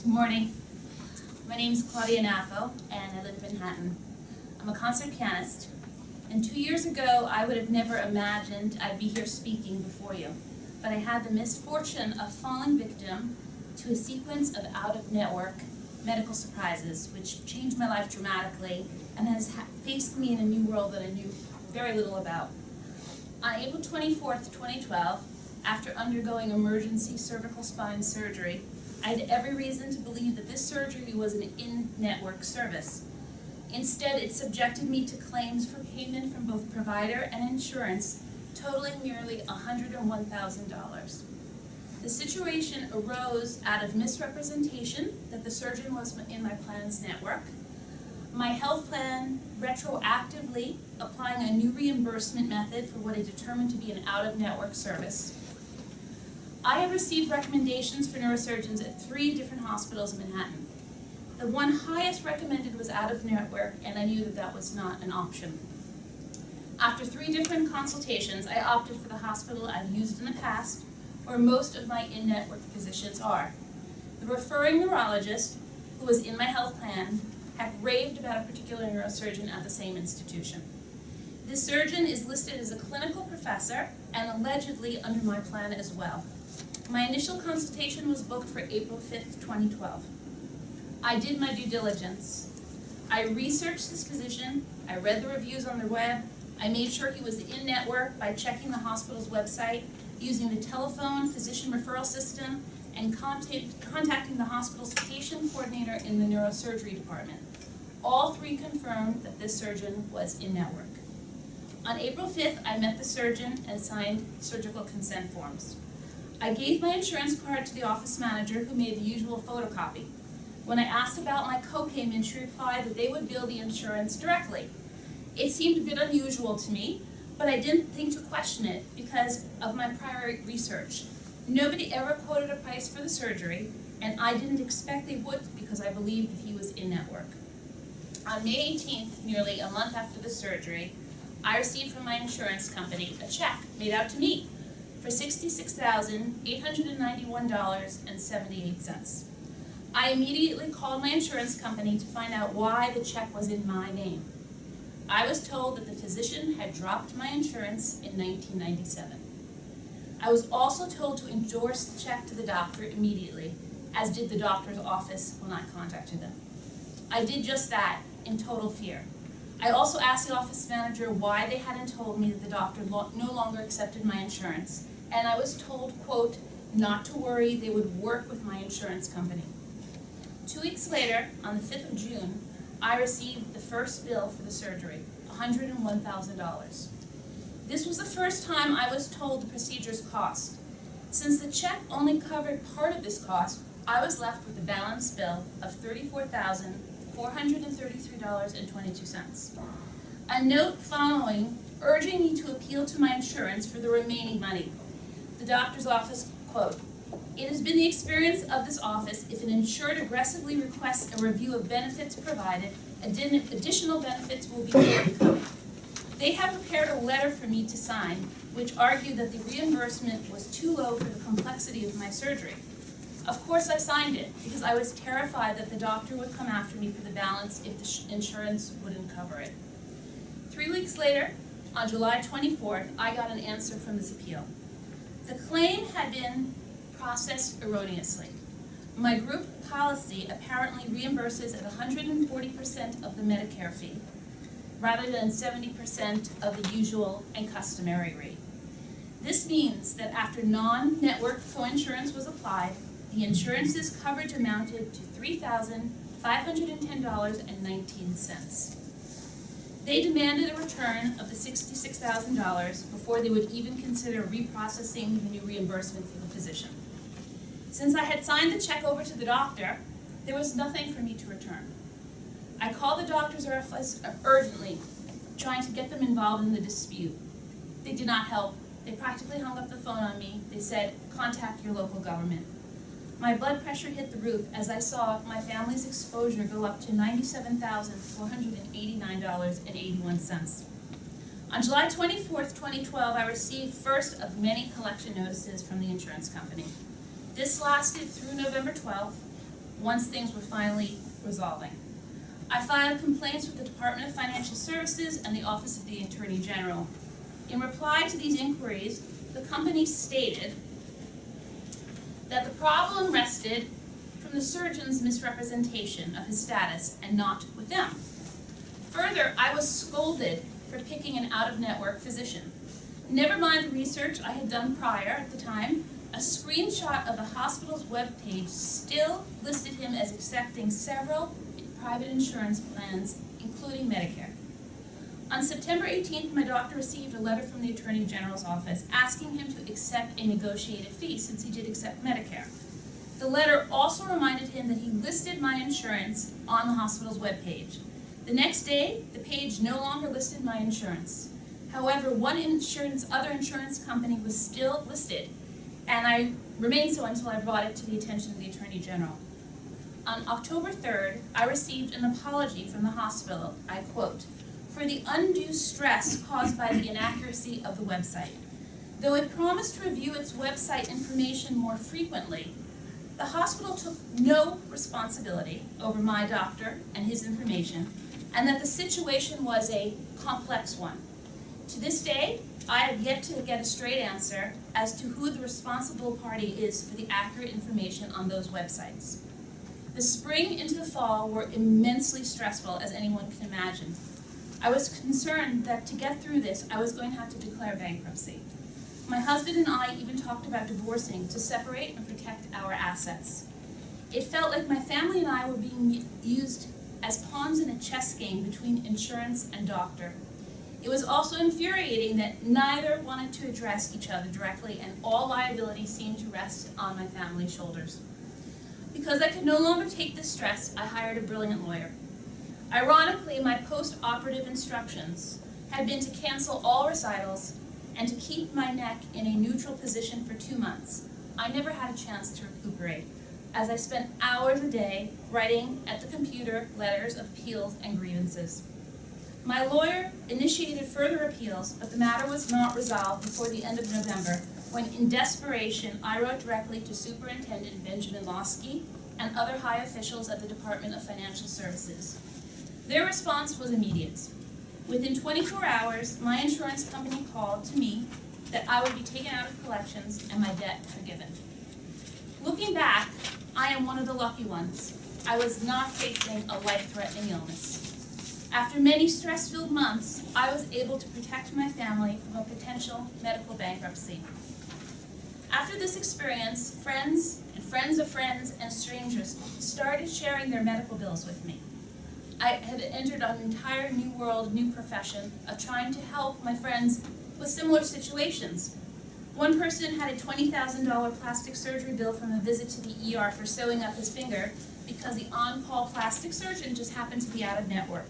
Good morning. My name is Claudia Knafo, and I live in Manhattan. I'm a concert pianist, and 2 years ago I would have never imagined I'd be here speaking before you. But I had the misfortune of falling victim to a sequence of out-of-network medical surprises, which changed my life dramatically and has faced me in a new world that I knew very little about. On April 24th, 2012, after undergoing emergency cervical spine surgery, I had every reason to believe that this surgery was an in-network service. Instead, it subjected me to claims for payment from both provider and insurance, totaling nearly $101,000. The situation arose out of misrepresentation that the surgeon was in my plan's network, my health plan retroactively applying a new reimbursement method for what I determined to be an out-of-network service. I have received recommendations for neurosurgeons at 3 different hospitals in Manhattan. The one highest recommended was out-of-network, and I knew that that was not an option. After 3 different consultations, I opted for the hospital I've used in the past, where most of my in-network physicians are. The referring neurologist, who was in my health plan, had raved about a particular neurosurgeon at the same institution. This surgeon is listed as a clinical professor and allegedly under my plan as well. My initial consultation was booked for April 5th, 2012. I did my due diligence. I researched this physician, I read the reviews on the web, I made sure he was in-network by checking the hospital's website, using the telephone physician referral system, and contacting the hospital's patient coordinator in the neurosurgery department. All 3 confirmed that this surgeon was in-network. On April 5th, I met the surgeon and signed surgical consent forms. I gave my insurance card to the office manager, who made the usual photocopy. When I asked about my copayment, she replied that they would bill the insurance directly. It seemed a bit unusual to me, but I didn't think to question it because of my prior research. Nobody ever quoted a price for the surgery, and I didn't expect they would because I believed that he was in-network. On May 18th, nearly a month after the surgery, I received from my insurance company a check made out to me for $66,891.78. I immediately called my insurance company to find out why the check was in my name. I was told that the physician had dropped my insurance in 1997. I was also told to endorse the check to the doctor immediately, as did the doctor's office when I contacted them. I did just that in total fear. I also asked the office manager why they hadn't told me that the doctor no longer accepted my insurance, and I was told, quote, not to worry, they would work with my insurance company. 2 weeks later, on the 5th of June, I received the first bill for the surgery, $101,000. This was the first time I was told the procedure's cost. Since the check only covered part of this cost, I was left with a balance bill of $34,433.22. A note following urging me to appeal to my insurance for the remaining money. The doctor's office, quote, it has been the experience of this office if an insured aggressively requests a review of benefits provided, additional benefits will be forthcoming. They have prepared a letter for me to sign, which argued that the reimbursement was too low for the complexity of my surgery. Of course I signed it, because I was terrified that the doctor would come after me for the balance if the insurance wouldn't cover it. 3 weeks later, on July 24th, I got an answer from this appeal. The claim had been processed erroneously. My group policy apparently reimburses at 140% of the Medicare fee, rather than 70% of the usual and customary rate. This means that after non-network coinsurance was applied, the insurance's coverage amounted to $3,510.19. They demanded a return of the $66,000 before they would even consider reprocessing the new reimbursement for the physician. Since I had signed the check over to the doctor, there was nothing for me to return. I called the doctor's office urgently, trying to get them involved in the dispute. They did not help. They practically hung up the phone on me. They said, contact your local government. My blood pressure hit the roof as I saw my family's exposure go up to $97,489.81. On July 24th, 2012, I received first of many collection notices from the insurance company. This lasted through November 12th, once things were finally resolving. I filed complaints with the Department of Financial Services and the Office of the Attorney General. In reply to these inquiries, the company stated that the problem rested from the surgeon's misrepresentation of his status and not with them. Further, I was scolded for picking an out-of-network physician. Never mind the research I had done prior at the time, a screenshot of the hospital's webpage still listed him as accepting several private insurance plans, including Medicare. On September 18th, my doctor received a letter from the Attorney General's office asking him to accept a negotiated fee since he did accept Medicare. The letter also reminded him that he listed my insurance on the hospital's webpage. The next day, the page no longer listed my insurance. However, other insurance company was still listed, and I remained so until I brought it to the attention of the Attorney General. On October 3rd, I received an apology from the hospital, I quote, "for the undue stress caused by the inaccuracy of the website. Though it promised to review its website information more frequently, the hospital took no responsibility over my doctor and his information, and that the situation was a complex one. To this day, I have yet to get a straight answer as to who the responsible party is for the accurate information on those websites. The spring into the fall were immensely stressful, as anyone can imagine. I was concerned that to get through this, I was going to have to declare bankruptcy. My husband and I even talked about divorcing to separate and protect our assets. It felt like my family and I were being used as pawns in a chess game between insurance and doctor. It was also infuriating that neither wanted to address each other directly, and all liability seemed to rest on my family's shoulders. Because I could no longer take this stress, I hired a brilliant lawyer. Ironically, my post-operative instructions had been to cancel all recitals and to keep my neck in a neutral position for 2 months. I never had a chance to recuperate, as I spent hours a day writing at the computer letters of appeals and grievances. My lawyer initiated further appeals, but the matter was not resolved before the end of November, when in desperation I wrote directly to Superintendent Benjamin Losky and other high officials at the Department of Financial Services. Their response was immediate. Within 24 hours, my insurance company called to me that I would be taken out of collections and my debt forgiven. Looking back, I am one of the lucky ones. I was not facing a life-threatening illness. After many stress-filled months, I was able to protect my family from a potential medical bankruptcy. After this experience, friends and friends of friends and strangers started sharing their medical bills with me. I had entered an entire new world, new profession of trying to help my friends with similar situations. One person had a $20,000 plastic surgery bill from a visit to the ER for sewing up his finger because the on-call plastic surgeon just happened to be out of network.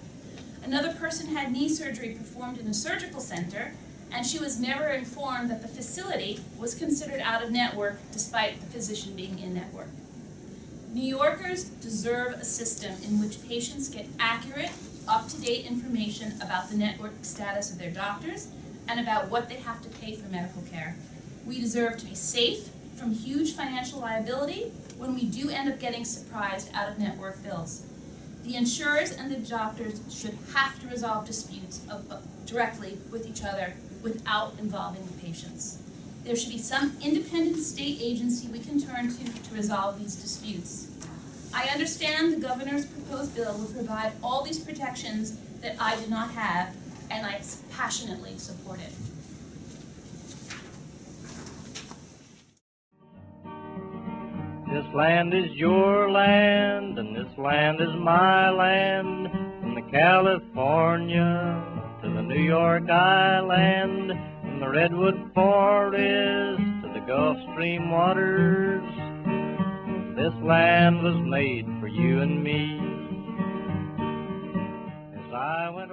Another person had knee surgery performed in a surgical center, and she was never informed that the facility was considered out of network despite the physician being in network. New Yorkers deserve a system in which patients get accurate, up-to-date information about the network status of their doctors and about what they have to pay for medical care. We deserve to be safe from huge financial liability when we do end up getting surprised out-of-network bills. The insurers and the doctors should have to resolve disputes directly with each other without involving the patients. There should be some independent state agency we can turn to resolve these disputes. I understand the governor's proposed bill will provide all these protections that I do not have, and I passionately support it. This land is your land, and this land is my land, from the California to the New York Island, from the Redwood Forest to the Gulf Stream waters. This land was made for you and me. As I went